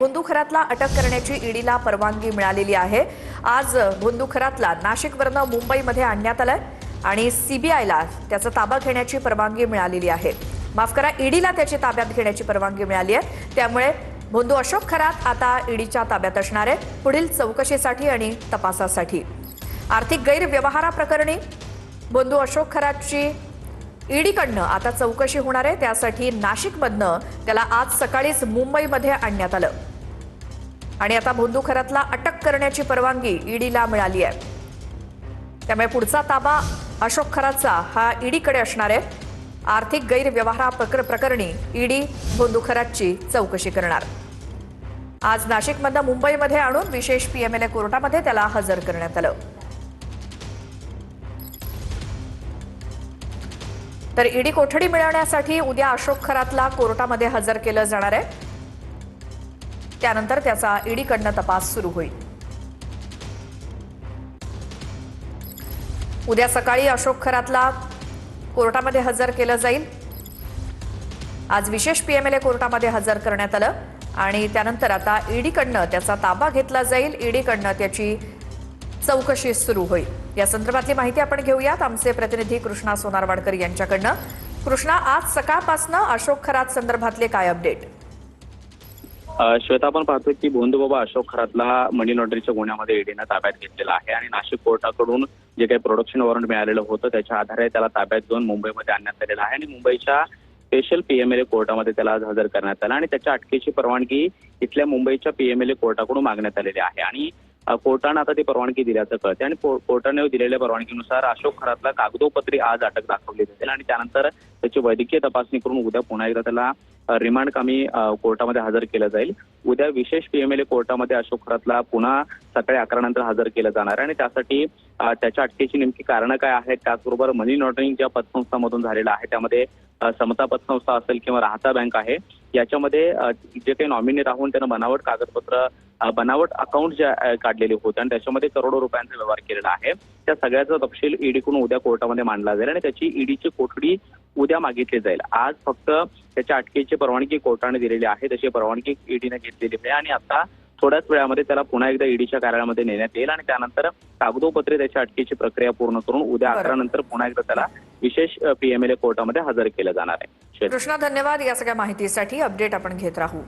भोंदूखरातला अटक करण्याची ईडीला परवानगी मिळालेली आहे। आज भोंदूखरातला नाशिकवरून मुंबईमध्ये आणण्यात आलाय आणि सीबीआयला त्याचा ताबा घेण्याची परवानगी मिळालेली आहे। माफ करा, ईडीला त्याची ताब्यात घेण्याची परवानगी मिळाली आहे। त्यामुळे भोंदू अशोक खरात आता ईडीच्या ताब्यात असणार आहे पुढील चौकशीसाठी आणि तपासासाठी। आर्थिक गैरव्यवहाराप्रकरणी भोंदू अशोक खरातची ईडीकडनं आता चौकशी होणार आहे। त्यासाठी नाशिकमधनं त्याला आज सकाळीच मुंबईमध्ये आणण्यात आलं आणि आता भोंदू खरातला अटक करण्याची परवानगी ईडीला मिळाली आहे। त्यामुळे पुढचा ताबा अशोक खरातचा हा ईडीकडे असणार आहे। आर्थिक गैरव्यवहाराप्रकरणी ईडी भोंदू खरातची चौकशी करणार। आज नाशिकमधनं मुंबईमध्ये आणून विशेष पीएमएलए कोर्टामध्ये त्याला हजर करण्यात आलं। तर ईडी कोठडी मिळवण्यासाठी उद्या अशोक खरातला कोर्टामध्ये हजर केलं जाणार आहे। त्यानंतर त्याचा ईडीकडनं तपास सुरू होईल। उद्या सकाळी अशोक खरातला कोर्टामध्ये हजर केलं जाईल। आज विशेष पीएमएलए कोर्टामध्ये हजर करण्यात आलं आणि त्यानंतर आता ईडीकडनं त्याचा ताबा घेतला जाईल। ईडीकडनं त्याची चौकशी सुरू होईल। या संदर्भातली माहिती आपण घेऊयात आमचे प्रतिनिधी कृष्णा सोनारवाडकर यांच्याकडनं। कृष्णा, आज सकाळपासून अशोक खरात संदर्भातले काय अपडेट? श्वेता, आपण पाहतोय की भोंदूबाबा अशोक खरातला मनी लॉन्ड्रीच्या गुन्ह्यामध्ये ईडीनं ताब्यात घेतलेला आहे आणि नाशिक कोर्टाकडून जे काही प्रोडक्शन वॉरंट मिळालेलं होतं त्याच्या आधारे त्याला ताब्यात घेऊन मुंबईमध्ये आणण्यात आलेलं आहे आणि मुंबईच्या स्पेशल पीएमएलए कोर्टामध्ये त्याला आज हजर करण्यात आलं आणि त्याच्या अटकेची परवानगी इथल्या मुंबईच्या पीएमएलए कोर्टाकडून मागण्यात आलेली आहे आणि कोर्टानं आता ती परवानगी दिल्याचं कळते आणि कोर्टाने दिलेल्या परवानगीनुसार अशोक खरातला कागदोपत्री आज अटक दाखवली जाईल आणि त्यानंतर त्याची वैद्यकीय तपासणी करून उद्या पुन्हा एकदा त्याला रिमांड कामी कोर्टामध्ये हजर केलं जाईल। उद्या विशेष पीएमएलए कोर्टामध्ये अशोक खरातला पुन्हा सकाळी 11 नंतर हजर केलं जाणार आहे आणि त्यासाठी त्याच्या अटकेची नेमकी कारणं काय आहेत, त्याचबरोबर मनी लॉन्ड्रिंग ज्या पतसंस्थांमधून झालेलं आहे त्यामध्ये समता पतसंस्था असेल किंवा राहता बँक आहे, याच्यामध्ये जे काही नॉमिनी राहून त्यानं बनावट कागदपत्र बनावट अकाउंट जे काढलेले होते आणि त्याच्यामध्ये करोडो रुपयांचा व्यवहार केलेला आहे, त्या सगळ्याचा तपशील ईडीकडून उद्या कोर्टामध्ये मांडला जाईल आणि त्याची ईडीची कोठडी उद्या मागितली जाईल। आज फक्त त्याच्या अटकेची परवानगी कोर्टाने दिलेली आहे, तशी परवानगी ईडीने घेतलेली आहे आणि आता थोड्याच वेळामध्ये त्याला पुन्हा एकदा ईडीच्या कार्यालयामध्ये नेण्यात येईल आणि त्यानंतर कागदोपत्री त्याच्या अटकेची प्रक्रिया पूर्ण करून उद्या 11 नंतर पुन्हा एकदा त्याला विशेष पीएमएलए कोर्टामध्ये हजर केलं जाणार आहे। कृष्णा, धन्यवाद या सगळ्या माहितीसाठी। अपडेट आपण घेत राहू।